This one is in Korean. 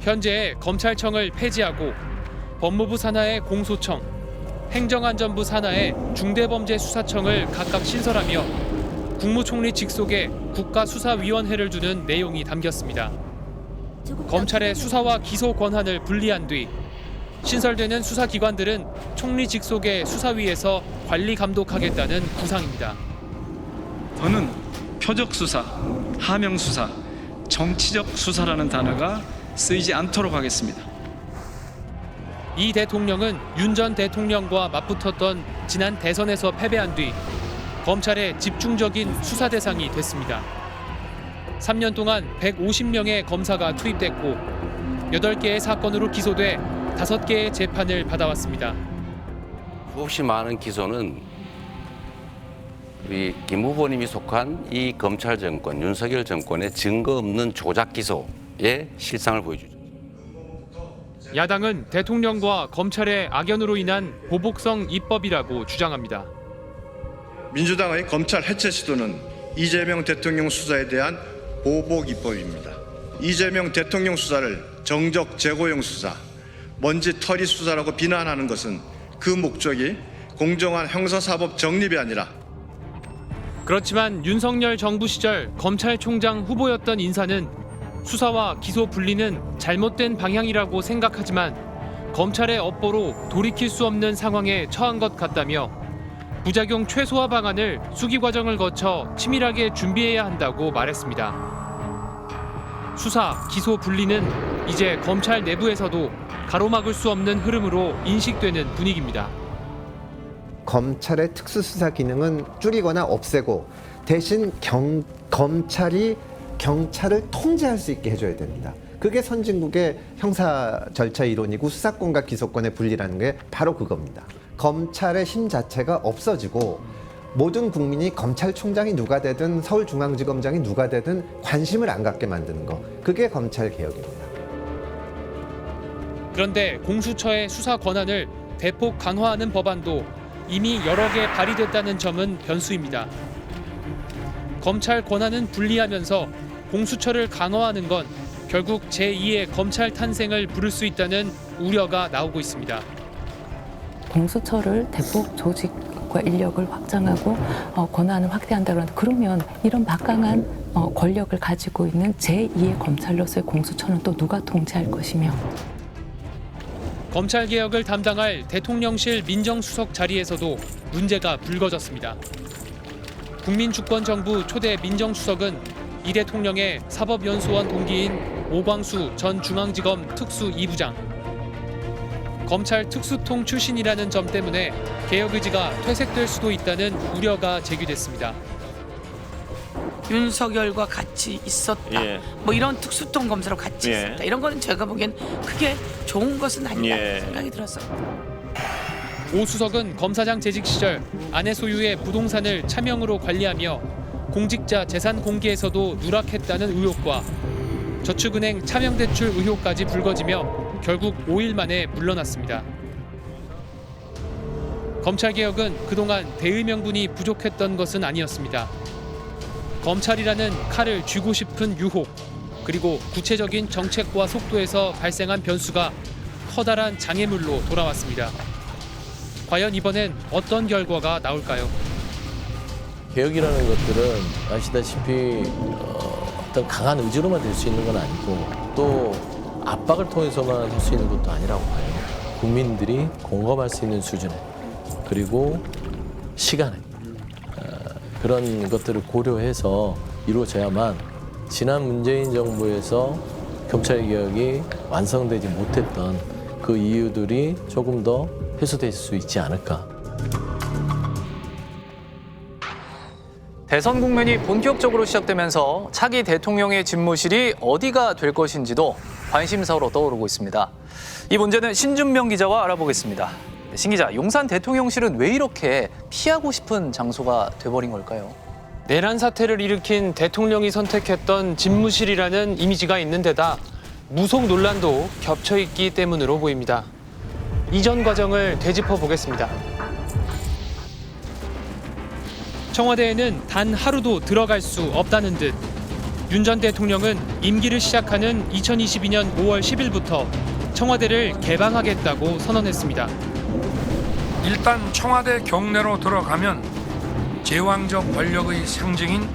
현재 검찰청을 폐지하고 법무부 산하의 공소청, 행정안전부 산하의 중대범죄수사청을 각각 신설하며 국무총리 직속에 국가수사위원회를 두는 내용이 담겼습니다. 검찰의 수사와 기소 권한을 분리한 뒤 신설되는 수사기관들은 총리 직속의 수사위에서 관리 감독하겠다는 구상입니다. 저는 표적 수사, 하명 수사, 정치적 수사라는 단어가 쓰이지 않도록 하겠습니다. 이 대통령은 윤 전 대통령과 맞붙었던 지난 대선에서 패배한 뒤 검찰의 집중적인 수사 대상이 됐습니다. 3년 동안 150명의 검사가 투입됐고 8개의 사건으로 기소돼 5개의 재판을 받아왔습니다. 수없이 많은 기소는 우리 김 후보님이 속한 이 검찰 정권, 윤석열 정권의 증거 없는 조작 기소의 실상을 보여주죠. 야당은 대통령과 검찰의 악연으로 인한 보복성 입법이라고 주장합니다. 민주당의 검찰 해체 시도는 이재명 대통령 수사에 대한 보복 입법입니다. 이재명 대통령 수사를 정적 재고용 수사, 먼지털이 수사라고 비난하는 것은 그 목적이 공정한 형사사법 정립이 아니라 그렇지만 윤석열 정부 시절 검찰총장 후보였던 인사는 수사와 기소 분리는 잘못된 방향이라고 생각하지만 검찰의 업보로 돌이킬 수 없는 상황에 처한 것 같다며 부작용 최소화 방안을 수기 과정을 거쳐 치밀하게 준비해야 한다고 말했습니다. 수사, 기소 분리는 이제 검찰 내부에서도 가로막을 수 없는 흐름으로 인식되는 분위기입니다. 검찰의 특수수사 기능은 줄이거나 없애고 대신 검찰이 경찰을 통제할 수 있게 해줘야 됩니다. 그게 선진국의 형사 절차 이론이고 수사권과 기소권의 분리라는 게 바로 그겁니다. 검찰의 힘 자체가 없어지고 모든 국민이 검찰총장이 누가 되든 서울중앙지검장이 누가 되든 관심을 안 갖게 만드는 거. 그게 검찰 개혁입니다. 그런데 공수처의 수사 권한을 대폭 강화하는 법안도 이미 여러 개 발의됐다는 점은 변수입니다. 검찰 권한은 분리하면서 공수처를 강화하는 건 결국 제2의 검찰 탄생을 부를 수 있다는 우려가 나오고 있습니다. 공수처를 대폭 조직과 인력을 확장하고 권한을 확대한다 그러면 이런 막강한 권력을 가지고 있는 제2의 검찰로서의 공수처는 또 누가 통제할 것이며 검찰개혁을 담당할 대통령실 민정수석 자리에서도 문제가 불거졌습니다. 국민주권정부 초대 민정수석은 이 대통령의 사법연수원 동기인 오광수 전 중앙지검 특수 2부장. 검찰 특수통 출신이라는 점 때문에 개혁 의지가 퇴색될 수도 있다는 우려가 제기됐습니다. 윤석열과 같이 있었다. 뭐 이런 특수통 검사로 같이 있었다. 이런 거는 제가 보기엔 크게 좋은 것은 아니다 생각이 들었어요. 오 수석은 검사장 재직 시절 아내 소유의 부동산을 차명으로 관리하며 공직자 재산 공개에서도 누락했다는 의혹과 저축은행 차명대출 의혹까지 불거지며 결국 5일 만에 물러났습니다. 검찰개혁은 그동안 대의명분이 부족했던 것은 아니었습니다. 검찰이라는 칼을 쥐고 싶은 유혹, 그리고 구체적인 정책과 속도에서 발생한 변수가 커다란 장애물로 돌아왔습니다. 과연 이번엔 어떤 결과가 나올까요? 개혁이라는 것들은 아시다시피 어떤 강한 의지로만 될 수 있는 건 아니고 또 압박을 통해서만 할 수 있는 것도 아니라고 봐요. 국민들이 공감할 수 있는 수준에 그리고 시간에 그런 것들을 고려해서 이루어져야만 지난 문재인 정부에서 검찰개혁이 완성되지 못했던 그 이유들이 조금 더 해소될 수 있지 않을까. 대선 국면이 본격적으로 시작되면서 차기 대통령의 집무실이 어디가 될 것인지도 관심사로 떠오르고 있습니다. 이 문제는 신준명 기자와 알아보겠습니다. 신 기자, 용산 대통령실은 왜 이렇게 피하고 싶은 장소가 돼버린 걸까요? 내란 사태를 일으킨 대통령이 선택했던 집무실이라는 이미지가 있는 데다 무속 논란도 겹쳐 있기 때문으로 보입니다. 이전 과정을 되짚어 보겠습니다. 청와대에는 단 하루도 들어갈 수 없다는 듯 윤 전 대통령은 임기를 시작하는 2022년 5월 10일부터 청와대를 개방하겠다고 선언했습니다. 일단 청와대 경내로 들어가면 제왕적 권력의 상징인